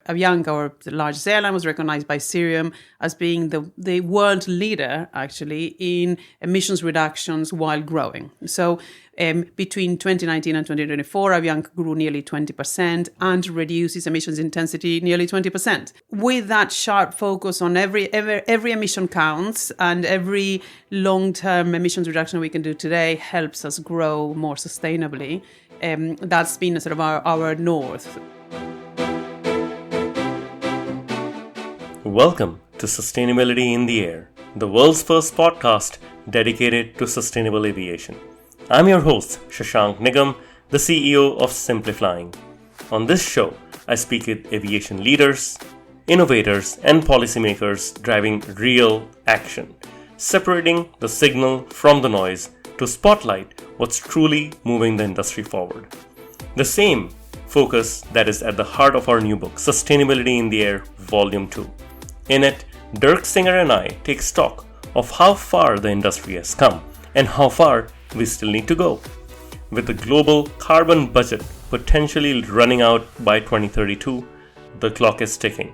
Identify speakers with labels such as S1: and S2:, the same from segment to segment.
S1: Avianca, or the largest airline, was recognized by Cirium as being the world leader, actually, in emissions reductions while growing. So between 2019 and 2024, Avianca grew nearly 20% and reduced its emissions intensity nearly 20%. With that sharp focus on every emission counts, and every long-term emissions reduction we can do today helps us grow more sustainably. That's been sort of our north.
S2: Welcome to Sustainability in the Air, the world's first podcast dedicated to sustainable aviation. I'm your host, Shashank Nigam, the CEO of Simply Flying. On this show, I speak with aviation leaders, innovators, and policymakers driving real action, separating the signal from the noise to spotlight what's truly moving the industry forward. The same focus that is at the heart of our new book, Sustainability in the Air, Volume 2. In it, Dirk Singer and I take stock of how far the industry has come and how far we still need to go. With the global carbon budget potentially running out by 2032, the clock is ticking.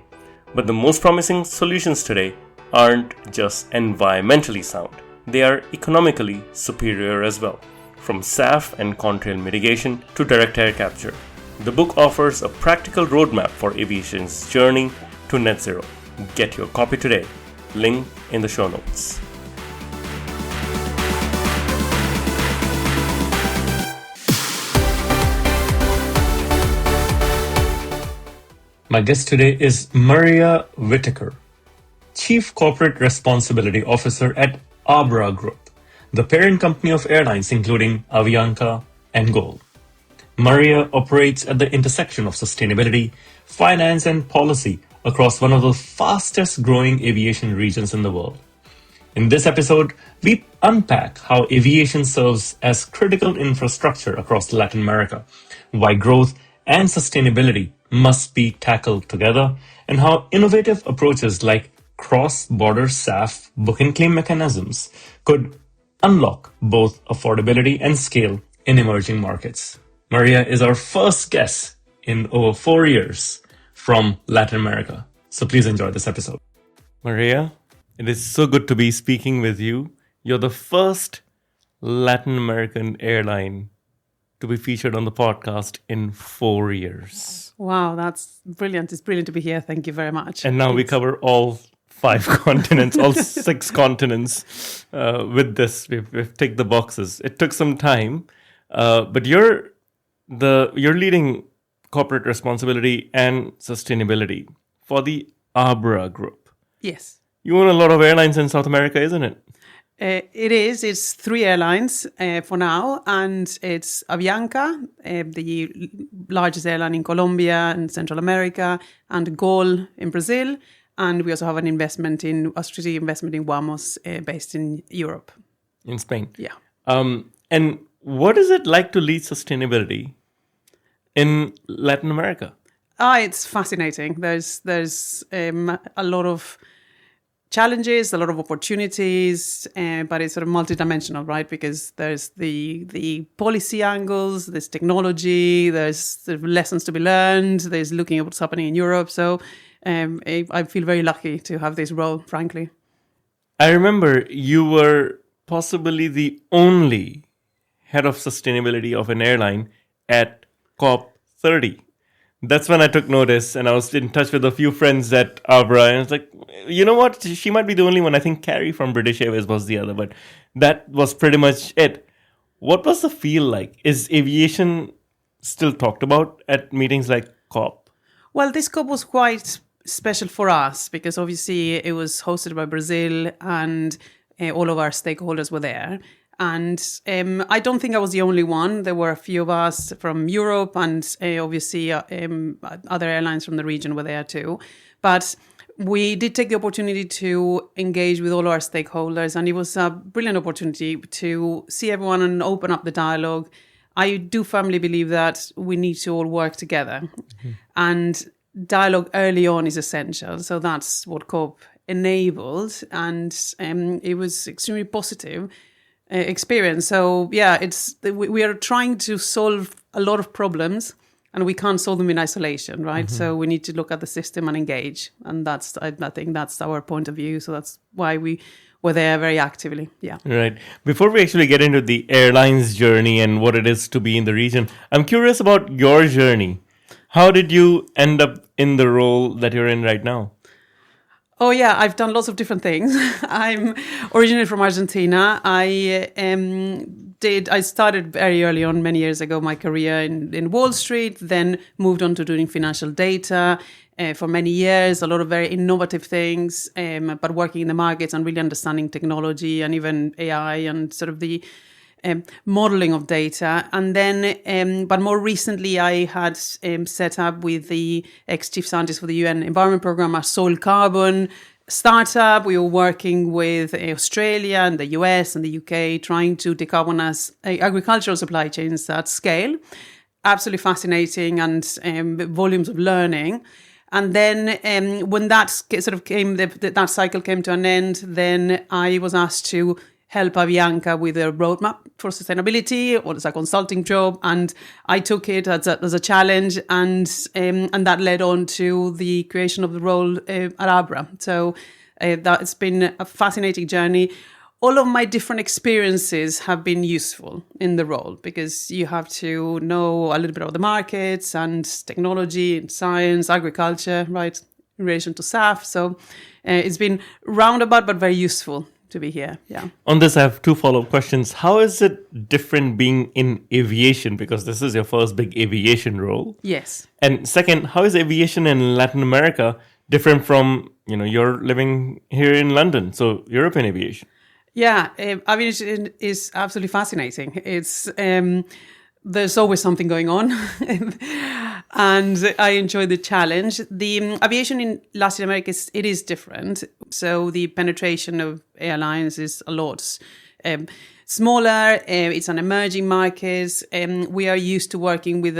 S2: But the most promising solutions today aren't just environmentally sound, they are economically superior as well. From SAF and contrail mitigation to direct air capture, the book offers a practical roadmap for aviation's journey to net zero. Get your copy today. Link in the show notes. My guest today is Maria Whittaker, Chief Corporate Responsibility Officer at Abra Group, the parent company of airlines including Avianca and GOL. Maria operates at the intersection of sustainability, finance, and policy across one of the fastest growing aviation regions in the world. In this episode, we unpack how aviation serves as critical infrastructure across Latin America, why growth and sustainability must be tackled together, and how innovative approaches like cross-border SAF book and claim mechanisms could unlock both affordability and scale in emerging markets. Maria is our first guest in over 4 years from Latin America. So please enjoy this episode. Maria, it is so good to be speaking with you. You're the first Latin American airline to be featured on the podcast in 4 years.
S1: Wow, that's brilliant. It's brilliant to be here. Thank you very much.
S2: And now we cover all 5 continents, all 6 continents with this. We've ticked the boxes. It took some time, but you're leading corporate responsibility and sustainability for the Abra Group.
S1: Yes.
S2: You own a lot of airlines in South America, isn't it?
S1: It is. It's 3 airlines for now, and it's Avianca, the largest airline in Colombia and Central America, and GOL in Brazil, and we also have a strategic investment in Wamos, based in Europe.
S2: In Spain?
S1: Yeah.
S2: And what is it like to lead sustainability in Latin America?
S1: It's fascinating. There's a lot of challenges, a lot of opportunities, but it's sort of multidimensional, right? Because there's the policy angles, there's technology, there's sort of lessons to be learned, there's looking at what's happening in Europe. So I feel very lucky to have this role, frankly.
S2: I remember you were possibly the only head of sustainability of an airline at COP30. That's when I took notice, and I was in touch with a few friends at Abra, and I was like, you know what? She might be the only one. I think Carrie from British Airways was the other, but that was pretty much it. What was the feel like? Is aviation still talked about at meetings like COP?
S1: Well, this COP was quite special for us because obviously it was hosted by Brazil, and all of our stakeholders were there. And I don't think I was the only one. There were a few of us from Europe, and obviously other airlines from the region were there too. But we did take the opportunity to engage with all our stakeholders, and it was a brilliant opportunity to see everyone and open up the dialogue. I do firmly believe that we need to all work together. Mm-hmm. And dialogue early on is essential. So that's what COP enabled, and it was extremely positive experience. So yeah, we are trying to solve a lot of problems and we can't solve them in isolation, right? So we need to look at the system and engage. And I think that's our point of view. So that's why we were there very actively. Yeah.
S2: Right. Before we actually get into the airlines journey and what it is to be in the region, I'm curious about your journey. How did you end up in the role that you're in right now?
S1: Oh, yeah, I've done lots of different things. I'm originally from Argentina. I started very early on, many years ago, my career in Wall Street, then moved on to doing financial data for many years, a lot of very innovative things, but working in the markets and really understanding technology and even AI and sort of the modeling of data. And then, but more recently, I had set up with the ex-chief scientist for the UN Environment Programme, a soil carbon startup. We were working with Australia and the US and the UK, trying to decarbonize agricultural supply chains at scale. Absolutely fascinating, and volumes of learning. And then when that sort of came, that cycle came to an end, then I was asked to help Avianca with a roadmap for sustainability, or as a consulting job, and I took it as a challenge, and that led on to the creation of the role at Abra. So that's been a fascinating journey. All of my different experiences have been useful in the role, because you have to know a little bit about the markets and technology and science, agriculture, right, in relation to SAF. So it's been roundabout but very useful to be here. Yeah.
S2: On this, I have two follow-up questions. How is it different being in aviation? Because this is your first big aviation role.
S1: Yes.
S2: And second, how is aviation in Latin America different from, you're living here in London, so European aviation?
S1: Yeah, aviation is absolutely fascinating. It's there's always something going on, and I enjoy the challenge. The aviation in Latin America is different. So the penetration of airlines is a lot smaller. It's an emerging market. We are used to working with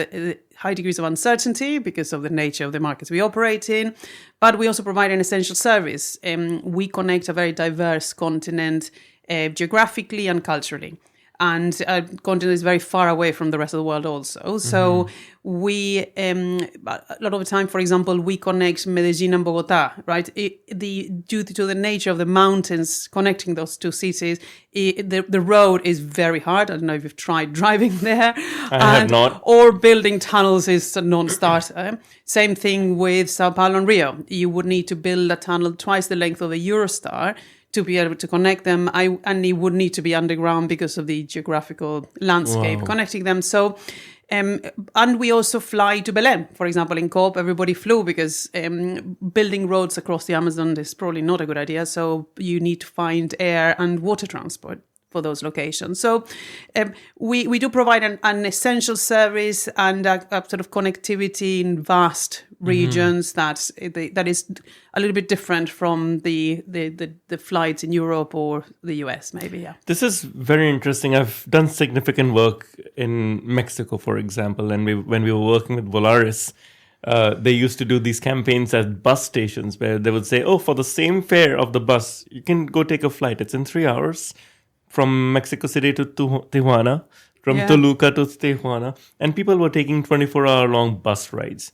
S1: high degrees of uncertainty because of the nature of the markets we operate in. But we also provide an essential service. We connect a very diverse continent geographically and culturally. And continent is very far away from the rest of the world also. So we, a lot of the time, for example, we connect Medellin and Bogota, right? Due to the nature of the mountains connecting those two cities, the road is very hard. I don't know if you've tried driving there.
S2: I have not.
S1: Or building tunnels is a non-starter. Same thing with Sao Paulo and Rio. You would need to build a tunnel twice the length of a Eurostar to be able to connect them. And it would need to be underground because of the geographical landscape connecting them. So, and we also fly to Belém. For example, in COP, everybody flew because building roads across the Amazon is probably not a good idea. So you need to find air and water transport for those locations. So we do provide an essential service and a sort of connectivity in vast regions that is a little bit different from the flights in Europe or the US, maybe. Yeah.
S2: This is very interesting. I've done significant work in Mexico, for example, and when we were working with Volaris, they used to do these campaigns at bus stations where they would say, "Oh, for the same fare of the bus, you can go take a flight. It's in 3 hours." From Mexico City to Tijuana, from Toluca to Tijuana, and people were taking 24-hour-long bus rides.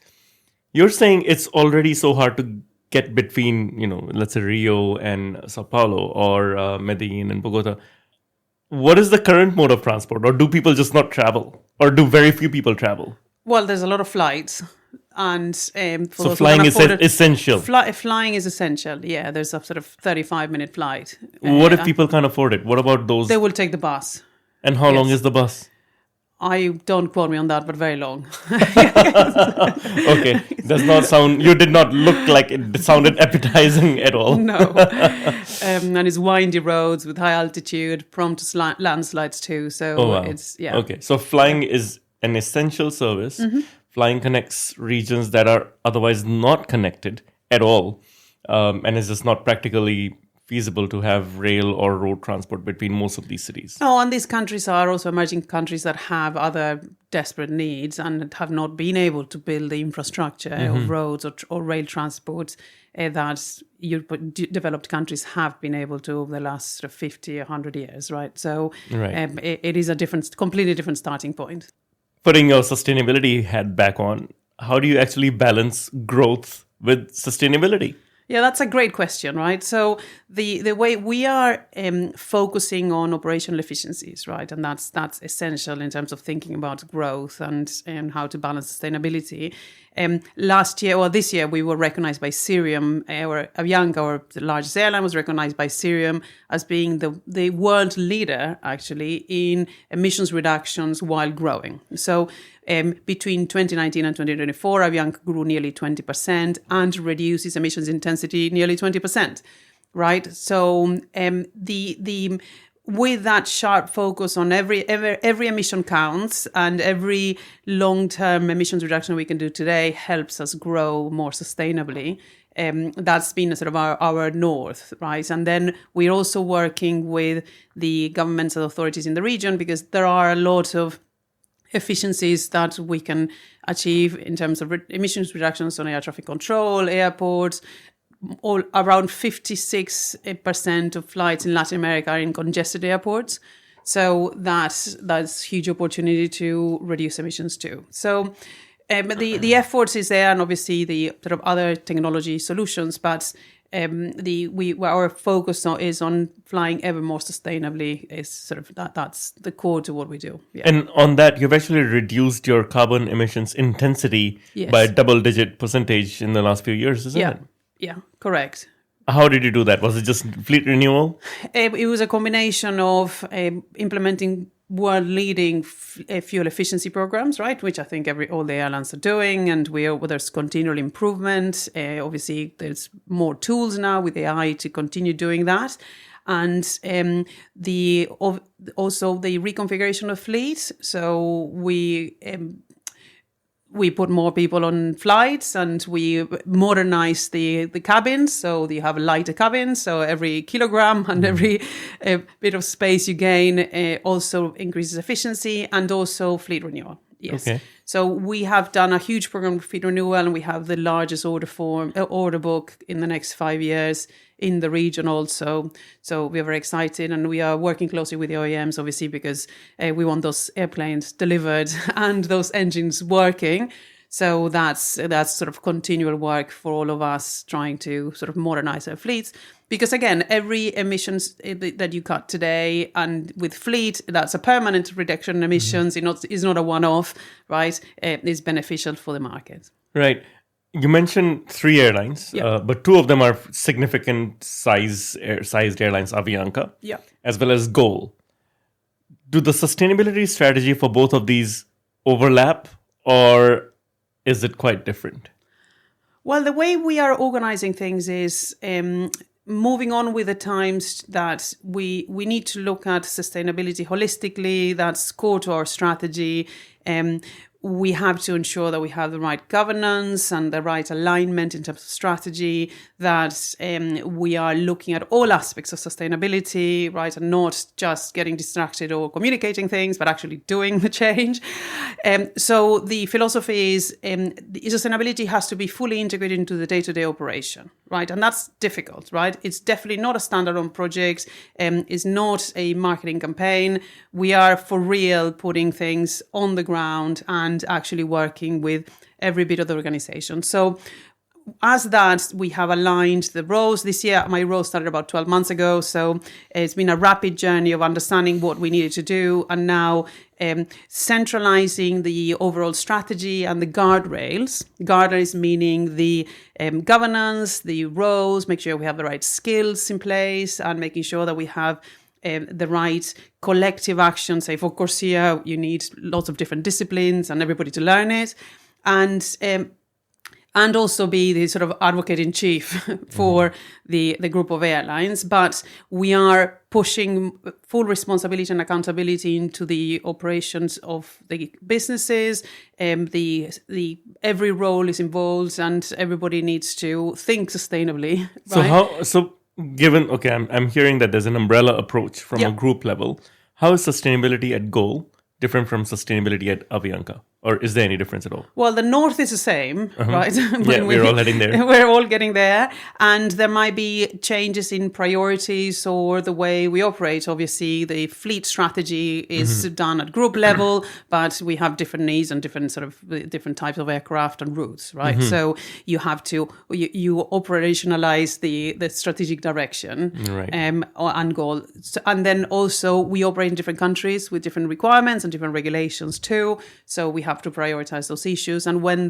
S2: You're saying it's already so hard to get between, let's say Rio and Sao Paulo, or Medellin and Bogota. What is the current mode of transport? Or do people just not travel? Or do very few people travel?
S1: Well, there's a lot of flights. And
S2: so flying is essential.
S1: Flying is essential. Yeah, there's a sort of 35-minute flight.
S2: What if people can't afford it? What about those?
S1: They will take the bus.
S2: And how long is the bus?
S1: Don't quote me on that, but very long.
S2: Okay, does not sound. You did not look like it sounded appetizing at all.
S1: No, and it's windy roads with high altitude, prone to landslides too. So it's
S2: Okay, so flying is an essential service. Flying connects regions that are otherwise not connected at all, and is just not practically feasible to have rail or road transport between most of these cities.
S1: No, and these countries are also emerging countries that have other desperate needs and have not been able to build the infrastructure of roads or rail transport that developed countries have been able to over the last sort of 50, 100 years, right? So it is a completely different starting point.
S2: Putting your sustainability hat back on, how do you actually balance growth with sustainability?
S1: Yeah, that's a great question, right? So the way we are focusing on operational efficiencies, right, and that's essential in terms of thinking about growth and how to balance sustainability. Last year or this year, we were recognized by Cirium, or Avianca, or the largest airline, was recognized by Cirium as being the world leader, actually, in emissions reductions while growing. So between 2019 and 2024, Avianca grew nearly 20% and reduced its emissions intensity nearly 20%, right? So with that sharp focus on every emission counts, and every long-term emissions reduction we can do today helps us grow more sustainably. That's been sort of our north, right? And then we're also working with the governments and authorities in the region, because there are a lot of efficiencies that we can achieve in terms of emissions reductions on air traffic control, airports. All around 56% of flights in Latin America are in congested airports. So that's huge opportunity to reduce emissions too. So the efforts is there, and obviously the sort of other technology solutions, but our focus is on flying ever more sustainably. Is sort of that's the core to what we do. Yeah.
S2: And on that, you've actually reduced your carbon emissions intensity by a double-digit percentage in the last few years, isn't it?
S1: Yeah, correct.
S2: How did you do that? Was it just fleet renewal?
S1: It was a combination of implementing world-leading fuel efficiency programs, right? Which I think all the airlines are doing, and there's continual improvement. Obviously, there's more tools now with AI to continue doing that, and also the reconfiguration of fleet. So we put more people on flights, and we modernize the cabins, so you have lighter cabins. So every kilogram and every bit of space you gain also increases efficiency, and also fleet renewal. Yes. Okay. So we have done a huge program of fleet renewal, and we have the largest order book in the next 5 years in the region also. So we are very excited, and we are working closely with the OEMs, obviously, because we want those airplanes delivered and those engines working. So that's sort of continual work for all of us, trying to sort of modernize our fleets. Because again, every emissions that you cut today, and with fleet, that's a permanent reduction in emissions. It's not a one-off, right? It's beneficial for the market.
S2: Right. You mentioned 3 airlines, but 2 of them are significant sized airlines, Avianca, as well as GOL. Do the sustainability strategy for both of these overlap, or is it quite different?
S1: Well, the way we are organizing things is moving on with the times, that we need to look at sustainability holistically. That's core to our strategy. We have to ensure that we have the right governance and the right alignment in terms of strategy, that we are looking at all aspects of sustainability, right, and not just getting distracted or communicating things, but actually doing the change. So the philosophy is sustainability has to be fully integrated into the day-to-day operation, right? And that's difficult, right? It's definitely not a standalone project. It's not a marketing campaign. We are for real putting things on the ground and actually working with every bit of the organization. So as that, we have aligned the roles. This year, my role started about 12 months ago. So it's been a rapid journey of understanding what we needed to do, and now centralizing the overall strategy and the guardrails. Guardrails meaning the governance, the roles, make sure we have the right skills in place, and making sure that we have the right collective action. Say for CORSIA, you need lots of different disciplines and everybody to learn it, and also be the sort of advocate in chief for the group of airlines. But we are pushing full responsibility and accountability into the operations of the businesses. Every role is involved, and everybody needs to think sustainably. Right?
S2: Given, I'm hearing that there's an umbrella approach from a group level. How is sustainability at GOL different from sustainability at Avianca? Or is there any difference at all?
S1: Well, the north is the same, right?
S2: We're all heading there.
S1: We're all getting there. And there might be changes in priorities or the way we operate. Obviously, the fleet strategy is done at group level, but we have different needs and different types of aircraft and routes, right? So you have to, you operationalize the strategic direction and goal. And then also we operate in different countries with different requirements and different regulations too. So we have to prioritize those issues. And when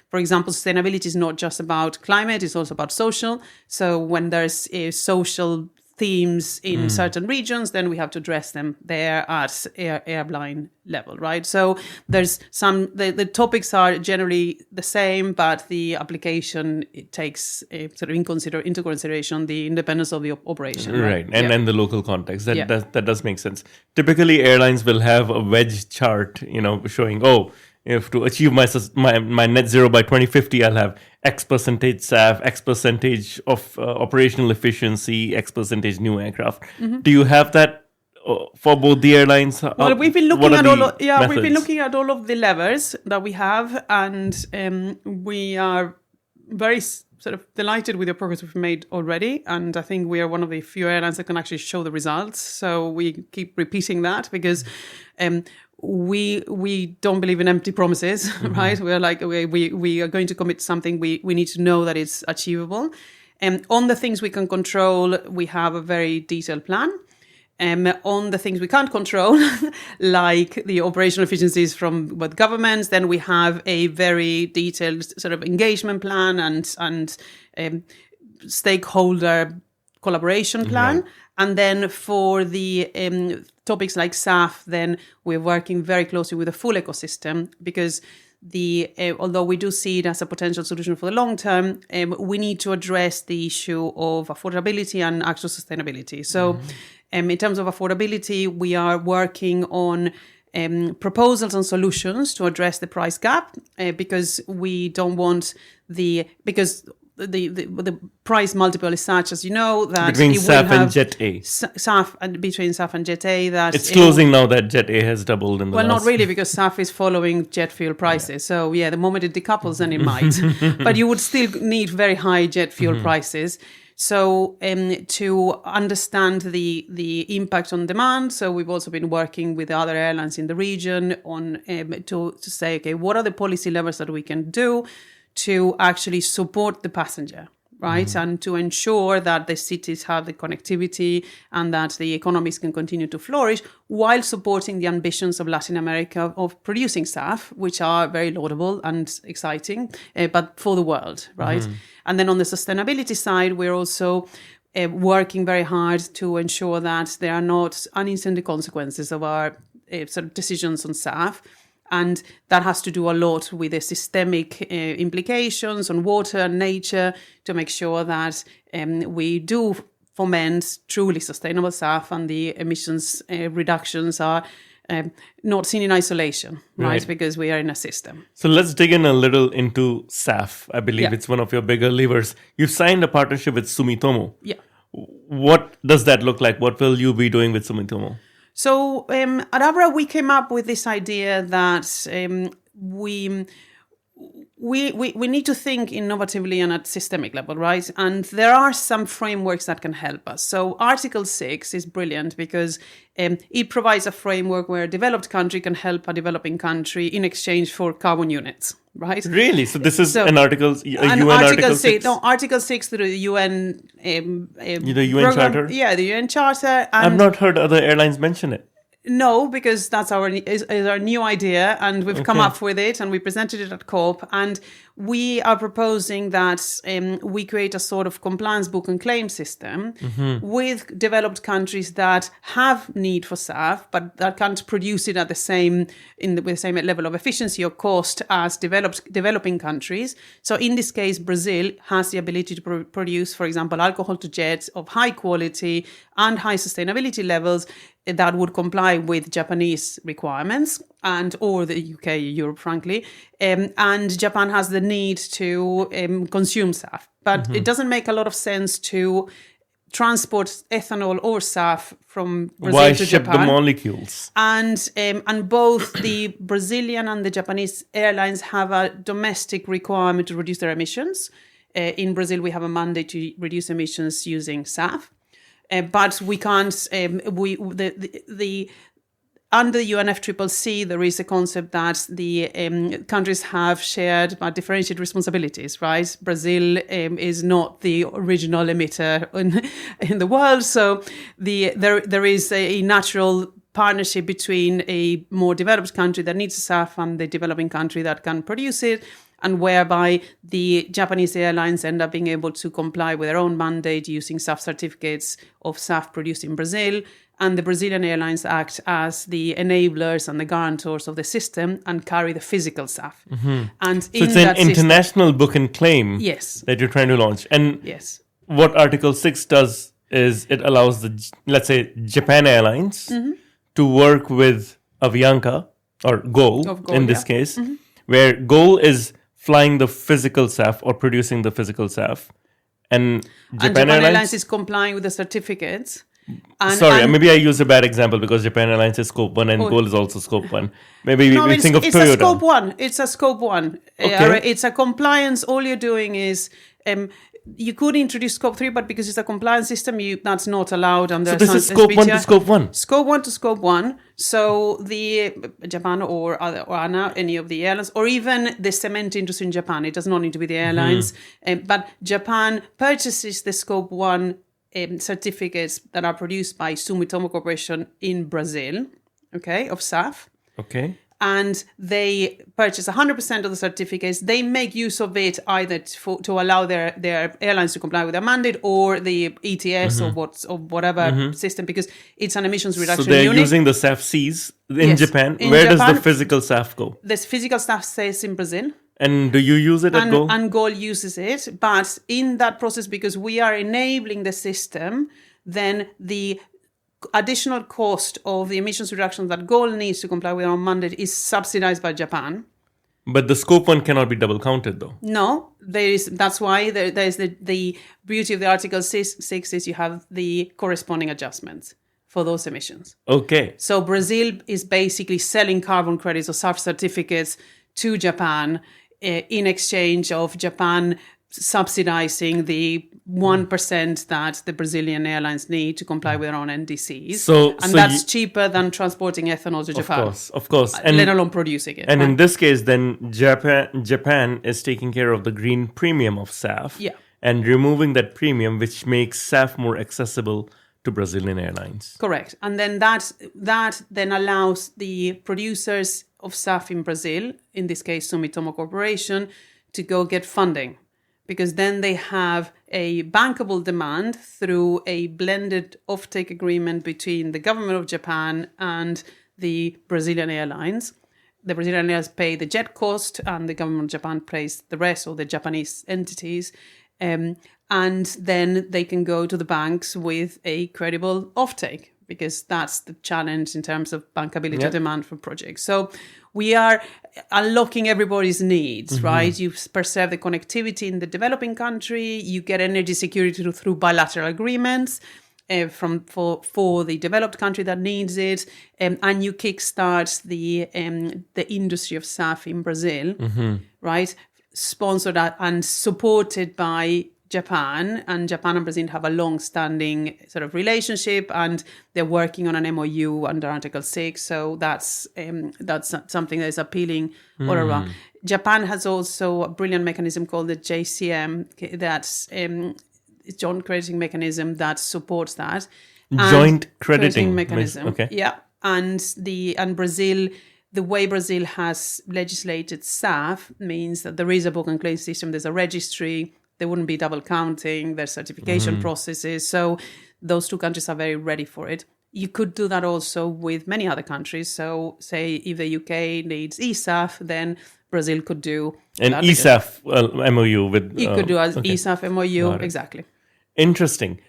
S1: for example, sustainability is not just about climate, it's also about social. So when there's social themes in certain regions, then we have to address them there at airline level, right? So there's the topics are generally the same, but the application, it takes sort of into consideration the independence of the operation.
S2: Right. And the local context. That does make sense. Typically, airlines will have a wedge chart, showing, if to achieve my net zero by 2050, I'll have X percentage SAF, X percentage of operational efficiency, X percentage new aircraft. Do you have that for both the airlines?
S1: Well, we've been looking at all of the levers that we have, and we are very sort of delighted with the progress we've made already. And I think we are one of the few airlines that can actually show the results. So we keep repeating that because we don't believe in empty promises, right? We're like, we are going to commit something. We need to know that it's achievable. On the things we can control, we have a very detailed plan. On the things we can't control, like the operational efficiencies from what governments, then we have a very detailed sort of engagement plan and stakeholder collaboration plan. Right. And then for the topics like SAF, then we're working very closely with the full ecosystem because although we do see it as a potential solution for the long term, we need to address the issue of affordability and actual sustainability. So in terms of affordability, we are working on proposals and solutions to address the price gap because we don't want because the price multiple is such, as you know, that
S2: between SAF and Jet A.
S1: Between SAF and Jet A, that
S2: it's closing now that Jet A has doubled in the last.
S1: Well, not really, because SAF is following jet fuel prices. Yeah. So the moment it decouples, then it might. But you would still need very high jet fuel prices. So to understand the impact on demand, so we've also been working with other airlines in the region on to say, okay, what are the policy levers that we can do to actually support the passenger, right? And to ensure that the cities have the connectivity and that the economies can continue to flourish while supporting the ambitions of Latin America of producing SAF, which are very laudable and exciting, but for the world, right? And then on the sustainability side, we're also working very hard to ensure that there are not unintended consequences of our sort of decisions on SAF. And that has to do a lot with the systemic implications on water and nature to make sure that we do foment truly sustainable SAF and the emissions reductions are not seen in isolation, right? Because we are in a system.
S2: So let's dig in a little into SAF. I believe it's one of your bigger levers. You've signed a partnership with Sumitomo.
S1: Yeah.
S2: What does that look like? What will you be doing with Sumitomo?
S1: So at Abra, we came up with this idea that we need to think innovatively and at systemic level, right? And there are some frameworks that can help us. So Article 6 is brilliant because it provides a framework where a developed country can help a developing country in exchange for carbon units, right?
S2: Really? So this is an Article, UN Article 6?
S1: No, Article 6 through the UN...
S2: the UN Charter?
S1: Yeah, the UN Charter. And
S2: I've not heard other airlines mention it.
S1: No, because that's our new idea, and we've come up with it, and we presented it at COP, and we are proposing that we create a sort of compliance book and claim system with developed countries that have need for SAF, but that can't produce it at the same with the same level of efficiency or cost as developing countries. So in this case, Brazil has the ability to produce, for example, alcohol to jet of high quality and high sustainability levels that would comply with Japanese requirements or the UK, Europe, frankly. And Japan has the need to consume SAF. But it doesn't make a lot of sense to transport ethanol or SAF from Brazil
S2: Why
S1: to
S2: ship
S1: Japan.
S2: the molecules?
S1: And both the Brazilian and the Japanese airlines have a domestic requirement to reduce their emissions. In Brazil, we have a mandate to reduce emissions using SAF, but we can't. Under UNFCCC, there is a concept that the countries have shared but differentiated responsibilities, right? Brazil is not the original emitter in the world, so there is a natural partnership between a more developed country that needs SAF and the developing country that can produce it, and whereby the Japanese airlines end up being able to comply with their own mandate using SAF certificates of SAF produced in Brazil. And the Brazilian airlines act as the enablers and the guarantors of the system and carry the physical SAF. And
S2: So it's an international book and claim that you're trying to launch. And what Article 6 does is it allows let's say, Japan Airlines to work with Avianca, or GOL in this case, where GOL is flying the physical SAF or producing the physical SAF. And Japan Airlines
S1: is complying with the certificates.
S2: Maybe I used a bad example because Japan Airlines is Scope 1 and GOL is also Scope 1. Maybe we think of Toyota.
S1: It's a Scope 1. It's a Scope 1. Okay. It's a compliance. All you're doing is... you could introduce Scope 3, but because it's a compliance system, that's not allowed under...
S2: So this is Scope 1 to Scope 1?
S1: Scope 1 to Scope 1. So the Japan or ANA, any of the airlines, or even the cement industry in Japan, it does not need to be the airlines, but Japan purchases the Scope 1 certificates that are produced by Sumitomo Corporation in Brazil, of SAF.
S2: Okay.
S1: And they purchase 100% of the certificates. They make use of it either to allow their airlines to comply with their mandate or the ETS or whatever system, because it's an emissions reduction
S2: unit. So they're
S1: unit.
S2: using the SAF Cs in Japan. Where does the physical SAF go?
S1: This physical SAF stays in Brazil.
S2: And do you use it at GOL?
S1: And GOL uses it. But in that process, because we are enabling the system, then the additional cost of the emissions reduction that GOL needs to comply with our mandate is subsidized by Japan.
S2: But the Scope 1 cannot be double counted, though.
S1: No, that's why there's the beauty of the Article 6 is you have the corresponding adjustments for those emissions.
S2: Okay.
S1: So Brazil is basically selling carbon credits or SAF certificates to Japan in exchange of Japan subsidizing the 1% that the Brazilian airlines need to comply with their own NDCs. That's cheaper than transporting ethanol to Japan.
S2: Of course.
S1: And let alone producing it.
S2: And in this case, then Japan is taking care of the green premium of SAF and removing that premium, which makes SAF more accessible to Brazilian airlines.
S1: Correct. And then that then allows the producers of SAF in Brazil, in this case Sumitomo Corporation, to go get funding. Because then they have a bankable demand through a blended offtake agreement between the government of Japan and the Brazilian airlines. The Brazilian airlines pay the jet cost and the government of Japan pays the rest, or the Japanese entities. And then they can go to the banks with a credible offtake, because that's the challenge in terms of bankability demand for projects. So we are unlocking everybody's needs, right? You preserve the connectivity in the developing country. You get energy security through bilateral agreements for the developed country that needs it, and you kickstart the industry of SAF in Brazil, right? Sponsored and supported by Japan, and Japan and Brazil have a long-standing sort of relationship, and they're working on an MOU under Article 6. So that's something that is appealing all around. Japan has also a brilliant mechanism called the JCM, that's joint crediting mechanism that supports that.
S2: Joint crediting
S1: mechanism.
S2: Okay.
S1: Yeah, and Brazil. The way Brazil has legislated SAF means that there is a book and claim system. There's a registry. There wouldn't be double counting. There's certification processes. So those two countries are very ready for it. You could do that also with many other countries. So say if the UK needs ESAF, then Brazil could do
S2: an ESAF MOU with...
S1: You could do an ESAF MOU, exactly.
S2: Interesting.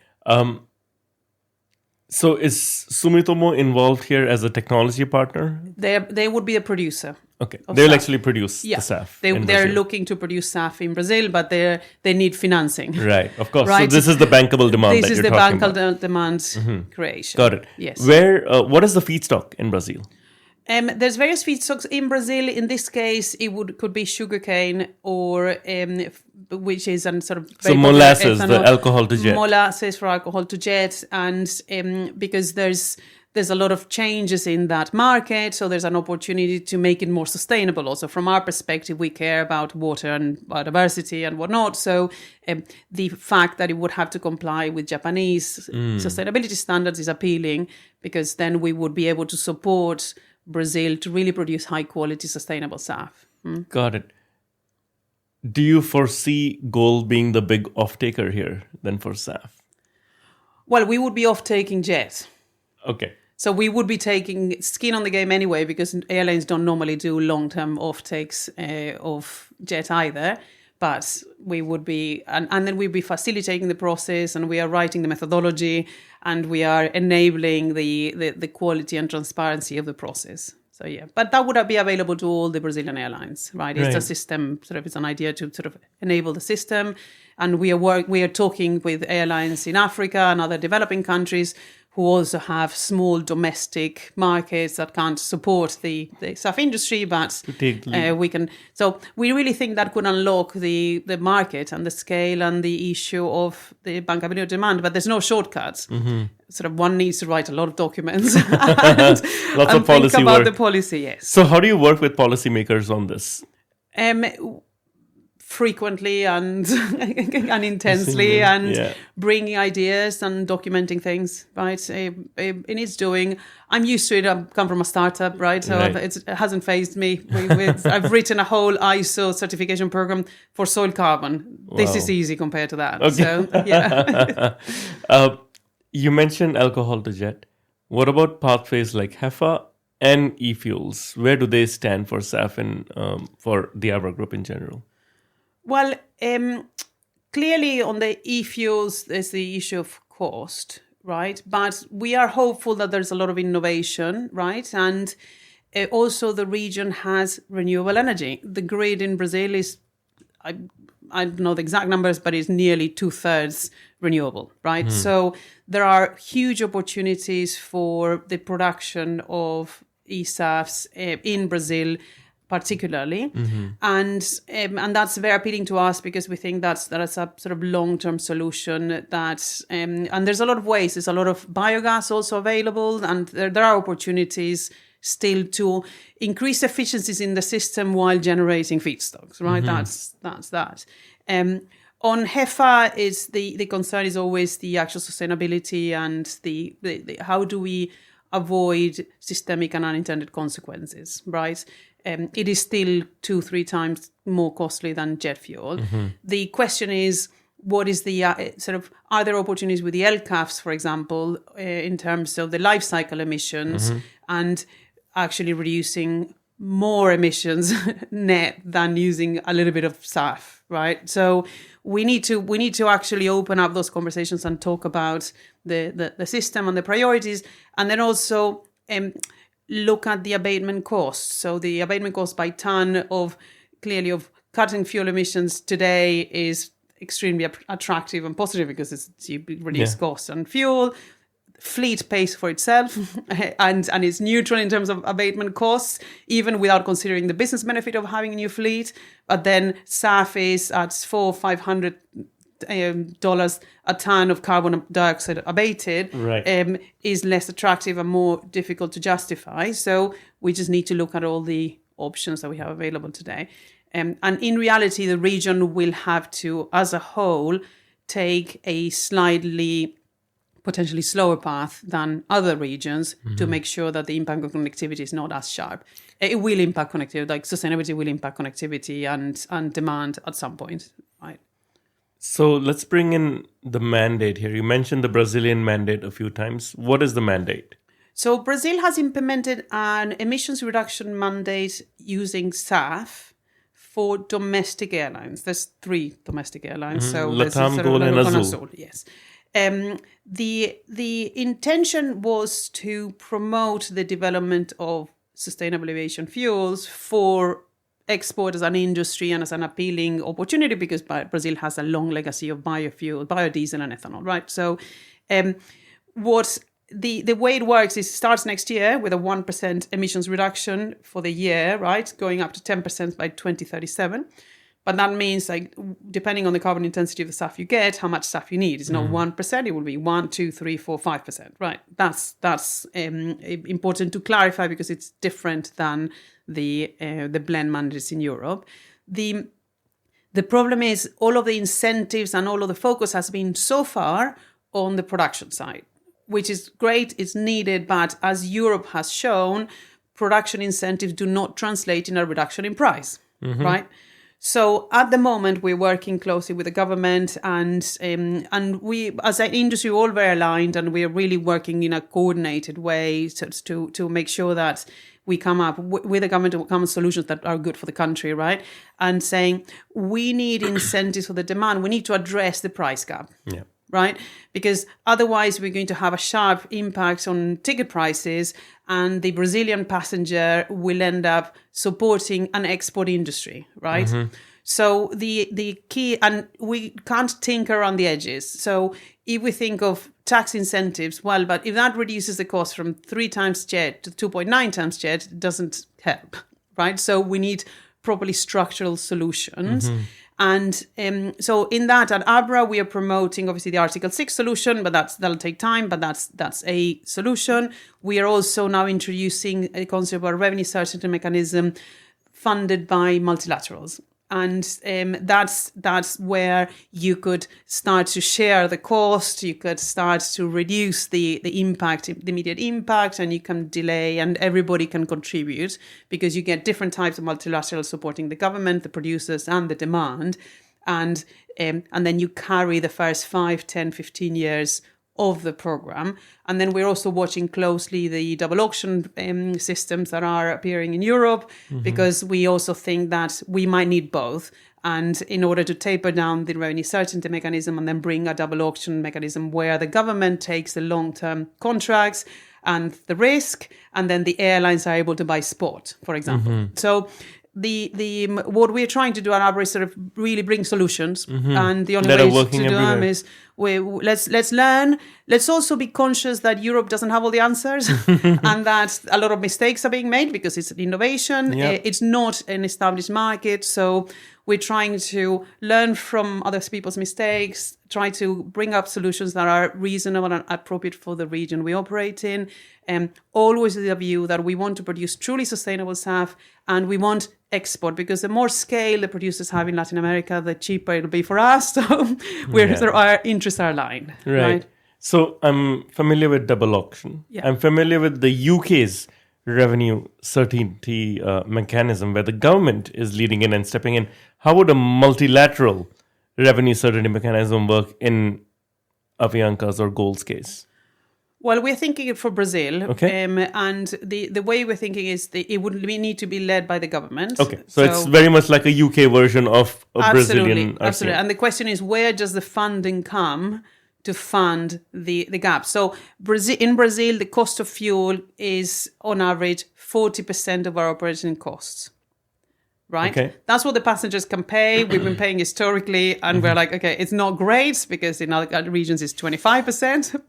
S2: So is Sumitomo involved here as a technology partner?
S1: They would be a producer.
S2: Okay.
S1: of
S2: They'll
S1: SAF.
S2: actually produce the SAF.
S1: They're
S2: Brazil.
S1: looking to produce SAF in Brazil, but they need financing.
S2: Right, of course.
S1: Right.
S2: So this is the bankable demand
S1: This
S2: that
S1: is
S2: you're
S1: the
S2: talking about.
S1: bankable demand creation.
S2: Got it.
S1: Yes.
S2: What is the feedstock in Brazil?
S1: There's various feedstocks in Brazil. In this case, could be sugarcane or which is a sort of
S2: So molasses, the alcohol to jet.
S1: Molasses for alcohol to jet, and because there's a lot of changes in that market, so there's an opportunity to make it more sustainable. Also, from our perspective, we care about water and biodiversity and whatnot. So the fact that it would have to comply with Japanese sustainability standards is appealing, because then we would be able to support Brazil to really produce high quality sustainable SAF.
S2: Got it. Do you foresee gold being the big off-taker here then for SAF?
S1: Well, we would be off-taking jet.
S2: Okay.
S1: So we would be taking skin on the game anyway, because airlines don't normally do long-term off-takes of jet either. But we would be, and then we'd be facilitating the process, and we are writing the methodology, and we are enabling the quality and transparency of the process. So yeah, but that would be available to all the Brazilian airlines, right? It's a system, it's an idea to sort of enable the system. And we are talking with airlines in Africa and other developing countries who also have small domestic markets that can't support the SAF industry, but we can. So we really think that could unlock the market and the scale and the issue of the bankability of demand. But there's no shortcuts. Sort of one needs to write a lot of documents and
S2: of policy
S1: think about
S2: work.
S1: the policy. Yes.
S2: So how do you work with policymakers on this?
S1: Frequently and intensely, and bringing ideas and documenting things, right? In its doing, I'm used to it. I come from a startup, right? So it hasn't phased me. I've written a whole ISO certification program for soil carbon. Wow. This is easy compared to that. Okay. So, yeah.
S2: You mentioned alcohol to jet. What about pathways like HEFA and e-fuels? Where do they stand for SAF and for the Abra Group in general?
S1: Well, clearly on the e-fuels, there's the issue of cost, right? But we are hopeful that there's a lot of innovation, right? And also the region has renewable energy. The grid in Brazil is, I don't know the exact numbers, but it's nearly 2/3 renewable, right? So there are huge opportunities for the production of e-SAFs in Brazil, particularly, and that's very appealing to us, because we think that's a sort of long-term solution. That and there's a lot of ways. There's a lot of biogas also available, and there are opportunities still to increase efficiencies in the system while generating feedstocks. Right, that's that. On HEFA, is the concern is always the actual sustainability and the how do we avoid systemic and unintended consequences, right? It is still 2-3 times more costly than jet fuel. The question is, what is the are there opportunities with the LCAFs, for example, in terms of the life cycle emissions and actually reducing more emissions net than using a little bit of SAF, right? So we need to actually open up those conversations and talk about the system and the priorities, and then also look at the abatement costs. So the abatement cost by ton of cutting fuel emissions today is extremely attractive and positive, because you reduce costs on fuel. Fleet pays for itself and it's neutral in terms of abatement costs, even without considering the business benefit of having a new fleet. But then SAF is at $400-500 a ton of carbon dioxide abated, is less attractive and more difficult to justify. So we just need to look at all the options that we have available today. And in reality, the region will have to, as a whole, take a slightly potentially slower path than other regions to make sure that the impact on connectivity is not as sharp. It will impact connectivity, like sustainability will impact connectivity and demand at some point, right?
S2: So let's bring in the mandate here. You mentioned the Brazilian mandate a few times. What is the mandate?
S1: So Brazil has implemented an emissions reduction mandate using SAF for domestic airlines. There's 3 domestic airlines. So
S2: Latam, Gol, and Azul.
S1: Yes. The intention was to promote the development of sustainable aviation fuels for export as an industry and as an appealing opportunity, because Brazil has a long legacy of biofuel, biodiesel and ethanol, right? So what the way it works is it starts next year with a 1% emissions reduction for the year, right? Going up to 10% by 2037. But that means, like, depending on the carbon intensity of the SAF you get, how much SAF you need. It's not 1%, it will be 1, 2, 3, 4, 5%, right? That's important to clarify, because it's different than the blend mandates in Europe. The problem is all of the incentives and all of the focus has been so far on the production side, which is great, it's needed, but as Europe has shown, production incentives do not translate in a reduction in price, right? So at the moment, we're working closely with the government, and we, as an industry, we're all very aligned, and we're really working in a coordinated way to make sure that we come up with the government to come with solutions that are good for the country, right? And saying we need incentives for the demand. We need to address the price gap. Yeah. Right? Because otherwise we're going to have a sharp impact on ticket prices, and the Brazilian passenger will end up supporting an export industry, right? So the key, and we can't tinker around the edges. So if we think of tax incentives, well, but if that reduces the cost from 3 times jet to 2.9 times jet, it doesn't help, right? So we need properly structural solutions. And so in that, at Abra, we are promoting, obviously, the Article 6 solution, but that'll take time, but that's a solution. We are also now introducing a concept of a revenue certainty mechanism funded by multilaterals. And that's where you could start to share the cost, you could start to reduce the impact, the immediate impact, and you can delay, and everybody can contribute, because you get different types of multilaterals supporting the government, the producers, and the demand. And then you carry the first 5, 10, 15 years of the program. And then we're also watching closely the double auction systems that are appearing in Europe, because we also think that we might need both. And in order to taper down the revenue certainty mechanism and then bring a double auction mechanism where the government takes the long-term contracts and the risk, and then the airlines are able to buy spot, for example. So the what we're trying to do at Abra is sort of really bring solutions, and the only way to do them is let's learn. Let's also be conscious that Europe doesn't have all the answers, and that a lot of mistakes are being made because it's an innovation. It's not an established market, so we're trying to learn from other people's mistakes, try to bring up solutions that are reasonable and appropriate for the region we operate in. Always with the view that we want to produce truly sustainable SAF, and we want export, because the more scale the producers have in Latin America, the cheaper it'll be for us. So our interests are aligned. Right.
S2: So I'm familiar with double auction. I'm familiar with the UK's revenue certainty mechanism, where the government is leading in and stepping in. How would a multilateral revenue certainty mechanism work in Avianca's or Gold's case?
S1: Well, we're thinking it for Brazil. And the way we're thinking is it would need to be led by the government.
S2: So it's very much like a UK version of a Brazilian RCM.
S1: Absolutely. And the question is, where does the funding come to fund the gap? So in Brazil, the cost of fuel is on average 40% of our operating costs. Right? That's what the passengers can pay. We've been paying historically, and we're like, okay, it's not great, because in other regions it's 25%.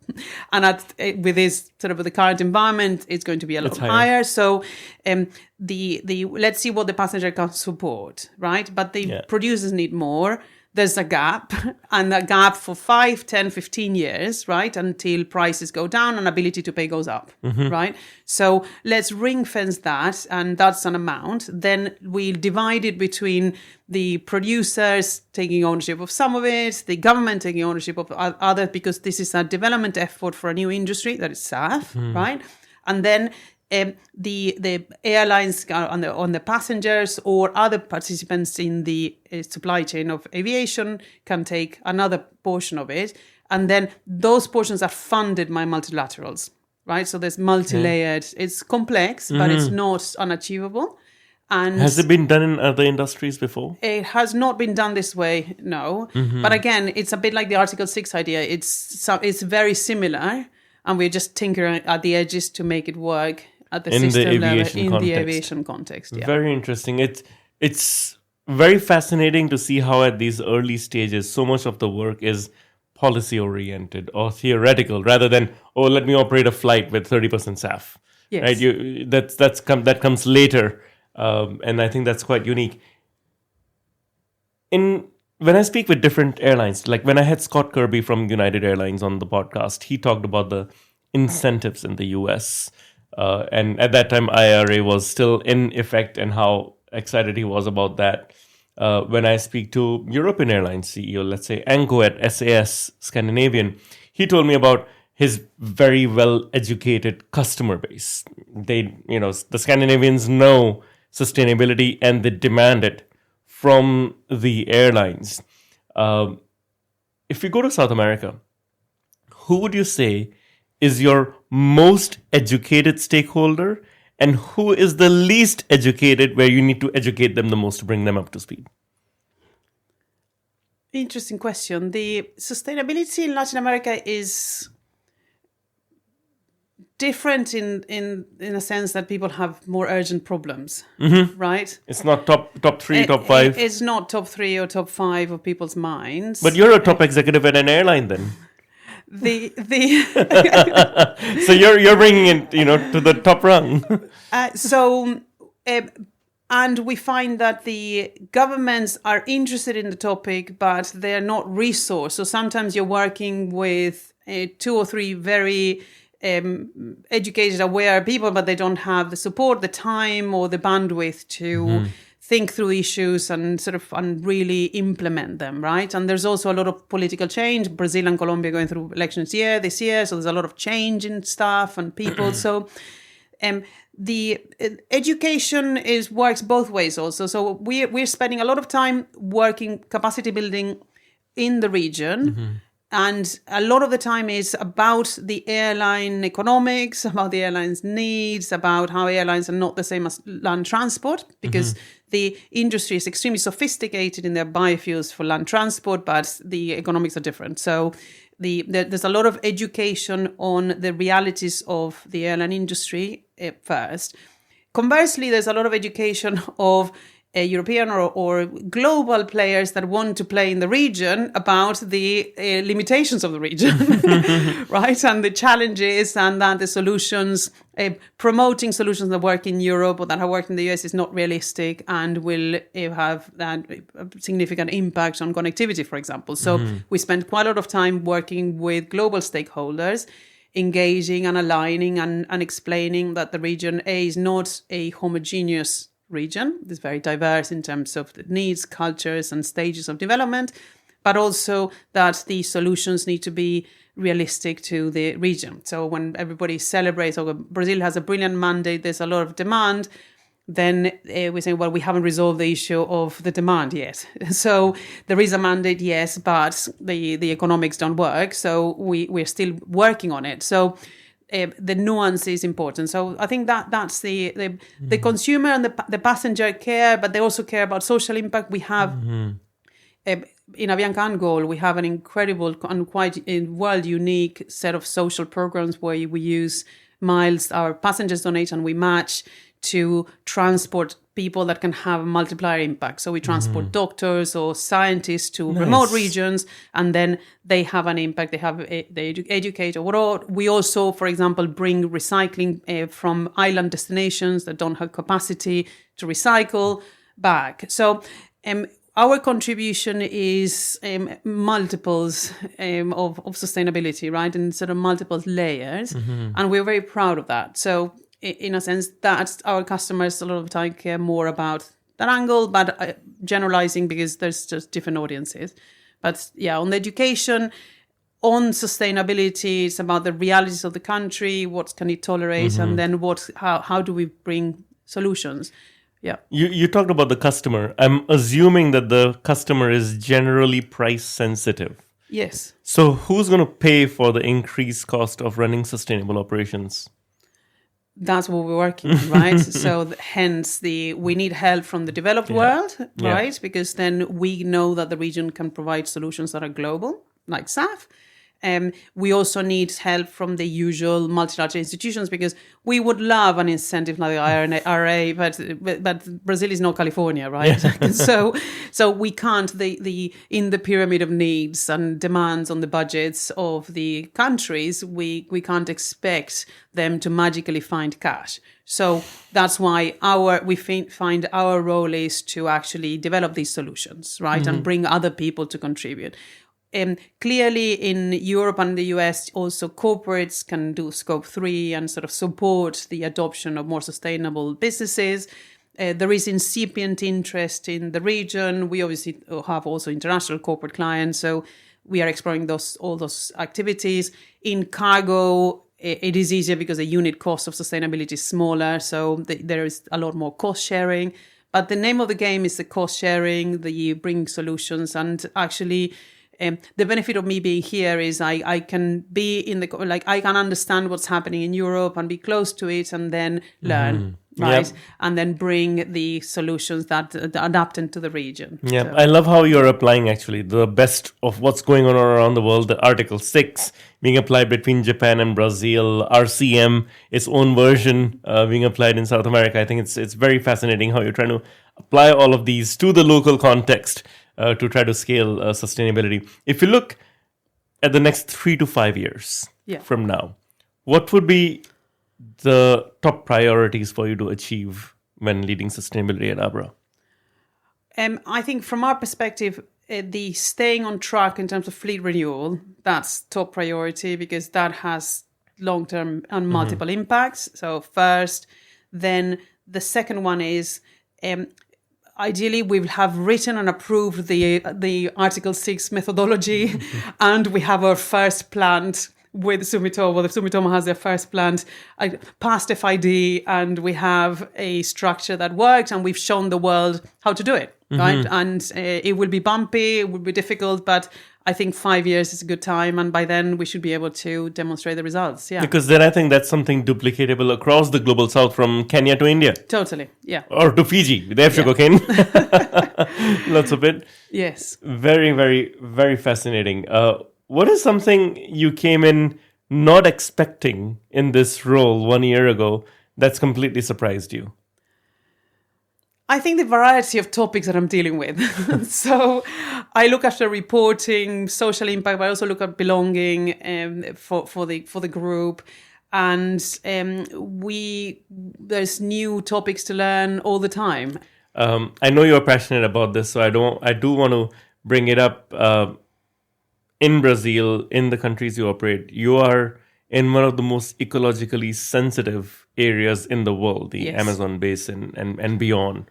S1: And with this sort of the current environment, it's going to be a lot higher. So let's see what the passenger can support, right? But the producers need more. There's a gap, and that gap for 5, 10, 15 years, right, until prices go down and ability to pay goes up, right? So let's ring fence that, and that's an amount. Then we'll divide it between the producers taking ownership of some of it, the government taking ownership of others, because this is a development effort for a new industry that is SAF, right? And then the airlines on the passengers or other participants in the supply chain of aviation can take another portion of it, and then those portions are funded by multilaterals, right? So there's multi-layered. It's complex, but it's not unachievable. And
S2: has it been done in other industries before?
S1: It has not been done this way, no. But again, it's a bit like the Article 6 idea. It's very similar, and we're just tinkering at the edges to make it work at the
S2: in the
S1: system level,
S2: aviation
S1: in
S2: context.
S1: the aviation context. Yeah.
S2: Very interesting. It's very fascinating to see how at these early stages, so much of the work is policy oriented or theoretical, rather than let me operate a flight with 30% SAF.
S1: Yes.
S2: Right. That comes later, and I think that's quite unique. When I speak with different airlines, like when I had Scott Kirby from United Airlines on the podcast, he talked about the incentives in the US. And at that time, IRA was still in effect and how excited he was about that. When I speak to European Airlines CEO, let's say Anko at SAS Scandinavian, he told me about his very well-educated customer base. The Scandinavians know sustainability and they demand it from the airlines. If we go to South America, who would you say is your most educated stakeholder, and who is the least educated where you need to educate them the most to bring them up to speed?
S1: Interesting question. The sustainability in Latin America is different in a sense that people have more urgent problems, right?
S2: It's not top 3, top 5.
S1: It's not top 3 or top 5 of people's minds.
S2: But you're a top executive at an airline then. So you're bringing it, to the top rung.
S1: And we find that the governments are interested in the topic, but they're not resourced. So sometimes you're working with 2 or 3 very educated, aware people, but they don't have the support, the time, or the bandwidth to think through issues and really implement them, right? And there's also a lot of political change. Brazil and Colombia going through elections this year, so there's a lot of change in staff and people. So the education works both ways also. So we're spending a lot of time working capacity building in the region. And a lot of the time is about the airline economics, about the airline's needs, about how airlines are not the same as land transport, because the industry is extremely sophisticated in their biofuels for land transport, but the economics are different. So there's a lot of education on the realities of the airline industry first. Conversely, there's a lot of education of European or global players that want to play in the region about the limitations of the region, right? And the challenges, and that the solutions, promoting solutions that work in Europe or that have worked in the US is not realistic and will have that significant impact on connectivity, for example. So we spend quite a lot of time working with global stakeholders, engaging and aligning and explaining that the region is not a homogeneous region. It's very diverse in terms of the needs, cultures, and stages of development, but also that the solutions need to be realistic to the region. So when everybody celebrates, Brazil has a brilliant mandate, there's a lot of demand, then we say, well, we haven't resolved the issue of the demand yet. So there is a mandate, yes, but the economics don't work. So we're still working on it. So the nuance is important. So I think that's the consumer and the passenger care, but they also care about social impact. We have in Avianca and Goal, we have an incredible and quite world unique set of social programs where we use miles our passengers donate and we match to transport people that can have a multiplier impact. So we transport doctors or scientists to remote regions, and then they have an impact. They educate or whatever. We also, for example, bring recycling from island destinations that don't have capacity to recycle back. So our contribution is multiples of sustainability, right? And sort of multiple layers. And we're very proud of that. So in a sense, that our customers a lot of the time care more about that angle, but generalizing because there's just different audiences. But yeah, on the education, on sustainability, it's about the realities of the country, what can it tolerate, and then how do we bring solutions? Yeah.
S2: You talked about the customer. I'm assuming that the customer is generally price sensitive.
S1: Yes.
S2: So who's going to pay for the increased cost of running sustainable operations?
S1: That's what we're working on, right? So hence we need help from the developed world, right? Because then we know that the region can provide solutions that are global, like SAF. We also need help from the usual multilateral institutions, because we would love an incentive like the IRA, but Brazil is not California, right? Yeah. So we can't, in the pyramid of needs and demands on the budgets of the countries, we can't expect them to magically find cash. So that's why we find our role is to actually develop these solutions, right? And bring other people to contribute. Clearly in Europe and the US, also corporates can do scope 3 and sort of support the adoption of more sustainable businesses. There is incipient interest in the region. We obviously have also international corporate clients, so we are exploring all those activities. In cargo, it is easier because the unit cost of sustainability is smaller, so there is a lot more cost sharing. But the name of the game is the cost sharing, the bringing solutions, and actually the benefit of me being here is I can be I can understand what's happening in Europe and be close to it, and then learn, right? Yep. And then bring the solutions that adapt into the region.
S2: Yeah, so. I love how you're applying actually the best of what's going on around the world. The Article 6 being applied between Japan and Brazil, RCM, its own version being applied in South America. I think it's very fascinating how you're trying to apply all of these to the local context. To try to scale sustainability. If you look at the next 3 to 5 years from now, what would be the top priorities for you to achieve when leading sustainability at Abra?
S1: I think from our perspective, the staying on track in terms of fleet renewal, that's top priority, because that has long-term and multiple impacts. So first, then the second one is ideally, we will have written and approved the Article 6 methodology, and we have our first plant with Sumitomo. The Sumitomo has their first plant past FID, and we have a structure that works, and we've shown the world how to do it, right? And it will be bumpy, it will be difficult, but I think 5 years is a good time, and by then we should be able to demonstrate the results. Yeah,
S2: because then I think that's something duplicatable across the global south, from Kenya to India.
S1: Totally, yeah.
S2: Or to Fiji. They have sugarcane. Lots of it.
S1: Yes.
S2: Very, very, very fascinating. What is something you came in not expecting in this role 1 year ago that's completely surprised you?
S1: I think the variety of topics that I'm dealing with. So I look after reporting, social impact, but I also look at belonging for the group. And there's new topics to learn all the time.
S2: I know you're passionate about this, so I do want to bring it up. In Brazil, in the countries you operate, you are in one of the most ecologically sensitive areas in the world, the Amazon basin and beyond.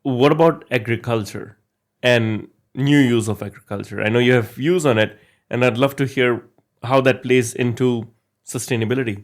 S2: What about agriculture and new use of agriculture? I know you have views on it, and I'd love to hear how that plays into sustainability.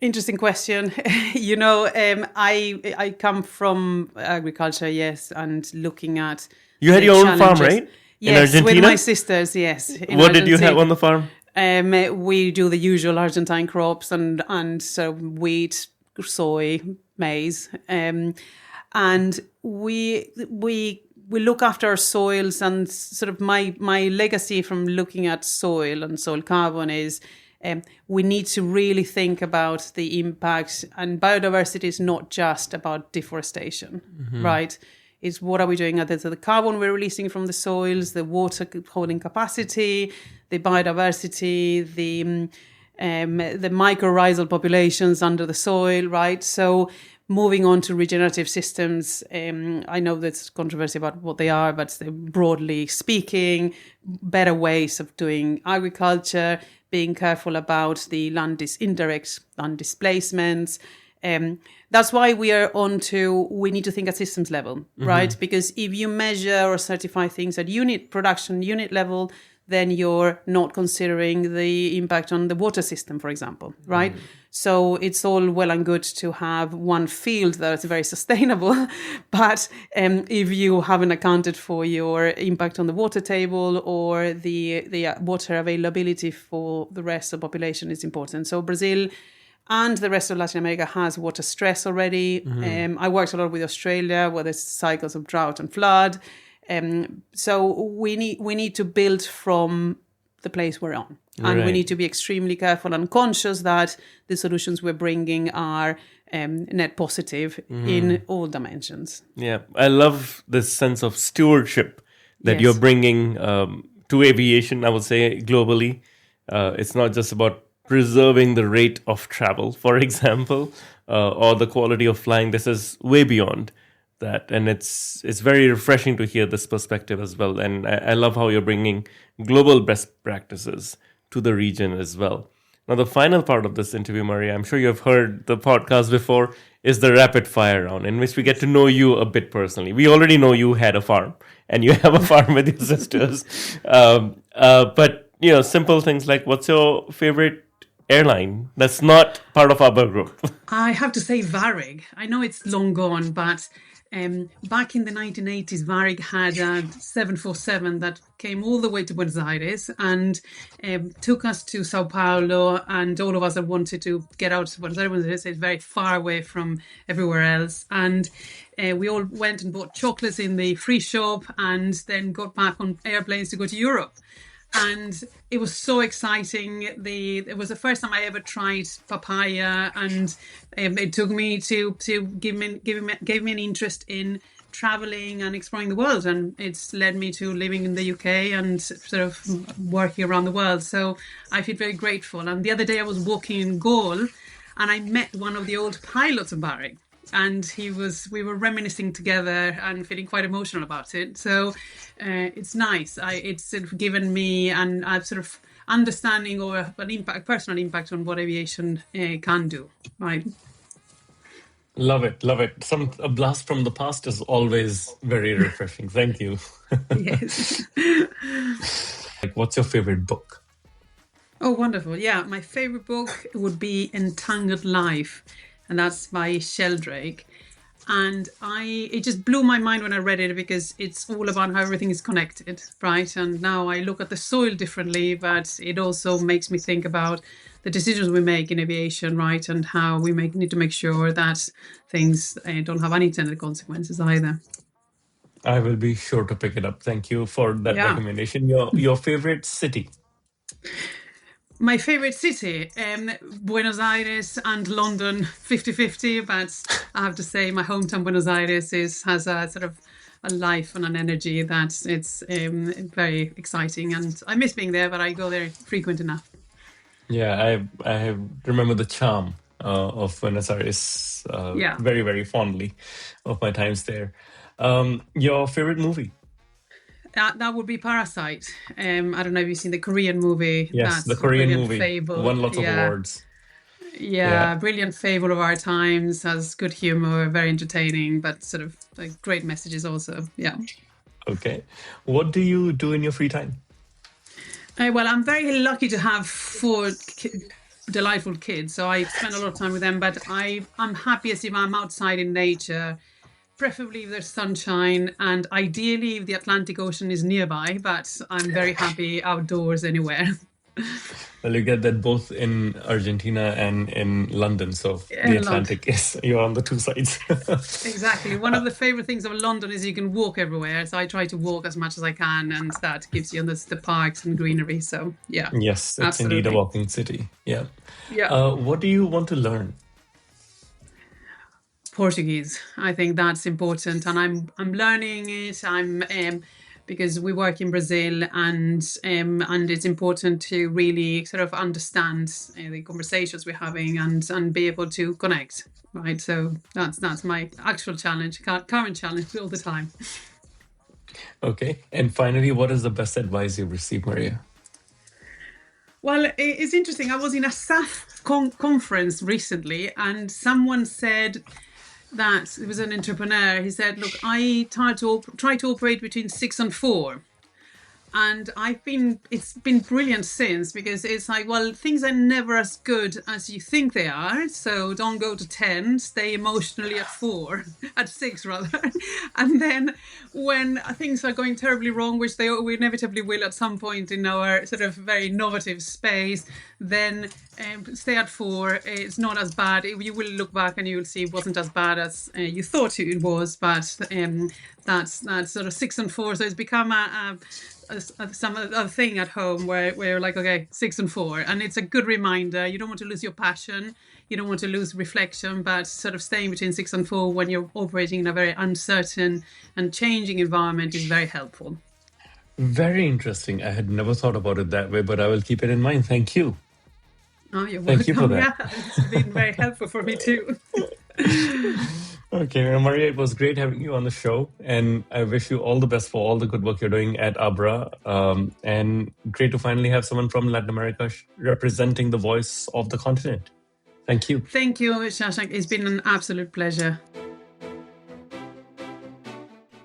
S1: Interesting question. I come from agriculture, yes, and looking at
S2: you had your own farm, right?
S1: Yes,
S2: in Argentina?
S1: With my sisters, yes.
S2: What did you have on the farm?
S1: We do the usual Argentine crops and so wheat, soy, maize, and we look after our soils. And sort of my legacy from looking at soil and soil carbon is we need to really think about the impact. And biodiversity is not just about deforestation, right? Is what are we doing? So the carbon we're releasing from the soils, the water holding capacity, the biodiversity, the mycorrhizal populations under the soil, right? So moving on to regenerative systems, I know there's controversy about what they are, but broadly speaking, better ways of doing agriculture, being careful about the indirect land displacements. That's why we need to think at systems level, right? Because if you measure or certify things at production unit level, then you're not considering the impact on the water system, for example, right? So it's all well and good to have one field that's very sustainable, but if you haven't accounted for your impact on the water table or the water availability for the rest of the population is important. So Brazil and the rest of Latin America has water stress already. I worked a lot with Australia, where there's cycles of drought and flood. So we need to build from the place we're on. And we need to be extremely careful and conscious that the solutions we're bringing are net positive in all dimensions.
S2: Yeah, I love this sense of stewardship that you're bringing to aviation, I would say, globally. It's not just about preserving the rate of travel, for example, or the quality of flying. This is way beyond that. And it's very refreshing to hear this perspective as well. And I love how you're bringing global best practices to the region as well. Now, the final part of this interview, Maria, I'm sure you've heard the podcast before, is the rapid fire round, in which we get to know you a bit personally. We already know you had a farm, and you have a farm with your sisters. But, simple things like, what's your favorite airline that's not part of Abra Group?
S1: I have to say Varig. I know it's long gone, but back in the 1980s, Varig had a 747 that came all the way to Buenos Aires and took us to Sao Paulo, and all of us that wanted to get out to Buenos Aires. It's very far away from everywhere else. And we all went and bought chocolates in the free shop and then got back on airplanes to go to Europe. And it was so exciting. It was the first time I ever tried papaya, and it took me to gave me an interest in traveling and exploring the world, and it's led me to living in the UK and sort of working around the world. So I feel very grateful. And the other day I was walking in Gaul, and I met one of the old pilots of Varig. And we were reminiscing together and feeling quite emotional about it. So it's nice. It's sort of given me a sort of understanding or personal impact on what aviation can do. Right.
S3: Love it. A blast from the past is always very refreshing. Thank you.
S1: Yes.
S3: What's your favorite book?
S1: Oh, wonderful. Yeah, my favorite book would be Entangled Life. And that's by Sheldrake. And it just blew my mind when I read it, because it's all about how everything is connected, right? And now I look at the soil differently, but it also makes me think about the decisions we make in aviation, right? And how we need to make sure that things don't have unintended consequences either.
S3: I will be sure to pick it up. Thank you for that recommendation. Your favorite city?
S1: My favorite city, Buenos Aires and London, 50-50. But I have to say my hometown, Buenos Aires, has a sort of a life and an energy that it's very exciting. And I miss being there, but I go there frequent enough.
S3: Yeah, I remember the charm of Buenos Aires very, very fondly of my times there. Your favorite movie?
S1: That would be Parasite. I don't know if you've seen the Korean movie.
S3: Yes, the Korean movie.
S1: Fable.
S3: Won lots of awards.
S1: Yeah, brilliant fable of our times. Has good humor, very entertaining, but sort of great messages also. Yeah.
S3: Okay. What do you do in your free time?
S1: Well, I'm very lucky to have 4 delightful kids, so I spend a lot of time with them. But I'm happiest if I'm outside in nature. Preferably if there's sunshine, and ideally if the Atlantic Ocean is nearby, but I'm very happy outdoors anywhere.
S3: Well, you get that both in Argentina and in London, so the Atlantic you're on the 2 sides.
S1: Exactly. One of the favorite things of London is you can walk everywhere, so I try to walk as much as I can, and that gives you the parks and greenery. So yeah.
S3: Yes, it's indeed a walking city. Yeah. What do you want to learn?
S1: Portuguese. I think that's important, and I'm learning it. Because we work in Brazil, and it's important to really sort of understand the conversations we're having and be able to connect, right? So that's my actual challenge, current challenge all the time.
S3: Okay, and finally, what is the best advice you've received, Maria?
S1: Well, it's interesting. I was in a SAF conference recently, and someone said that it was an entrepreneur. He said, look, I try to operate between 6 and 4. And it's been brilliant since, because it's like, well, things are never as good as you think they are. So don't go to 10, stay emotionally at 4, at 6 rather. And then when things are going terribly wrong, which they inevitably will at some point in our sort of very innovative space, then stay at 4. It's not as bad. You will look back and you will see it wasn't as bad as you thought it was, but that's sort of 6 and 4. So it's become a thing at home where you're like, okay, 6 and 4, and it's a good reminder. You don't want to lose your passion, you don't want to lose reflection, but sort of staying between 6 and 4 when you're operating in a very uncertain and changing environment is very helpful.
S3: Very interesting. I had never thought about it that way, but I will keep it in mind. Thank you.
S1: Oh, you're welcome.
S3: Thank you for that.
S1: Yeah, it's been very helpful for me too.
S3: Okay, Maria, it was great having you on the show, and I wish you all the best for all the good work you're doing at Abra. And great to finally have someone from Latin America representing the voice of the continent. Thank you.
S1: Thank you, Shashank. It's been an absolute pleasure.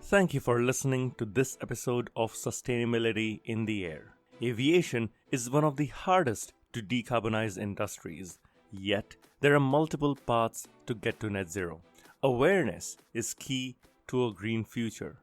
S2: Thank you for listening to this episode of Sustainability in the Air. Aviation is one of the hardest to decarbonize industries, yet there are multiple paths to get to net zero. Awareness is key to a green future.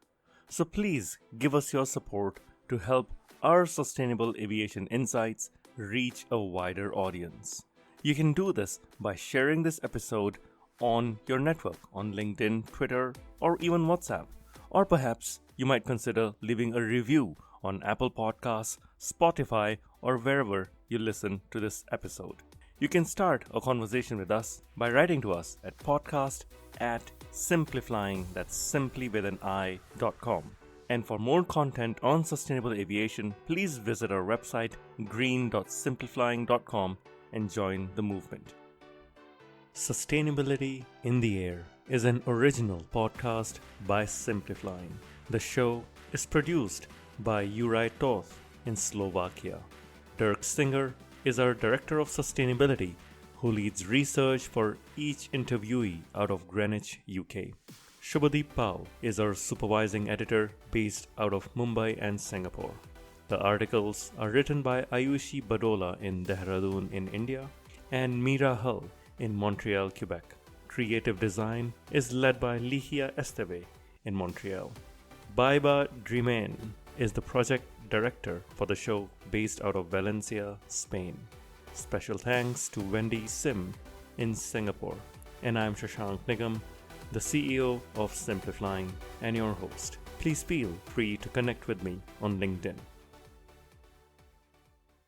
S2: So please give us your support to help our sustainable aviation insights reach a wider audience. You can do this by sharing this episode on your network, on LinkedIn, Twitter, or even WhatsApp. Or perhaps you might consider leaving a review on Apple Podcasts, Spotify, or wherever you listen to this episode. You can start a conversation with us by writing to us at podcast@simpliflying, that's simply with an i.com. And for more content on sustainable aviation, please visit our website green.simpliflying.com and join the movement. Sustainability in the Air is an original podcast by Simpliflying. The show is produced by Juraj Toth in Slovakia. Dirk Singer is our Director of Sustainability, who leads research for each interviewee out of Greenwich, UK. Shubhadeep Pal is our Supervising Editor based out of Mumbai and Singapore. The articles are written by Ayushi Badola in Dehradun in India and Meera Hull in Montreal, Quebec. Creative design is led by Ligia Esteve in Montreal. Baiba Drimen is the project director for the show based out of Valencia, Spain. Special thanks to Wendy Sim in Singapore. And I'm Shashank Nigam, the CEO of Simpliflying and your host. Please feel free to connect with me on LinkedIn.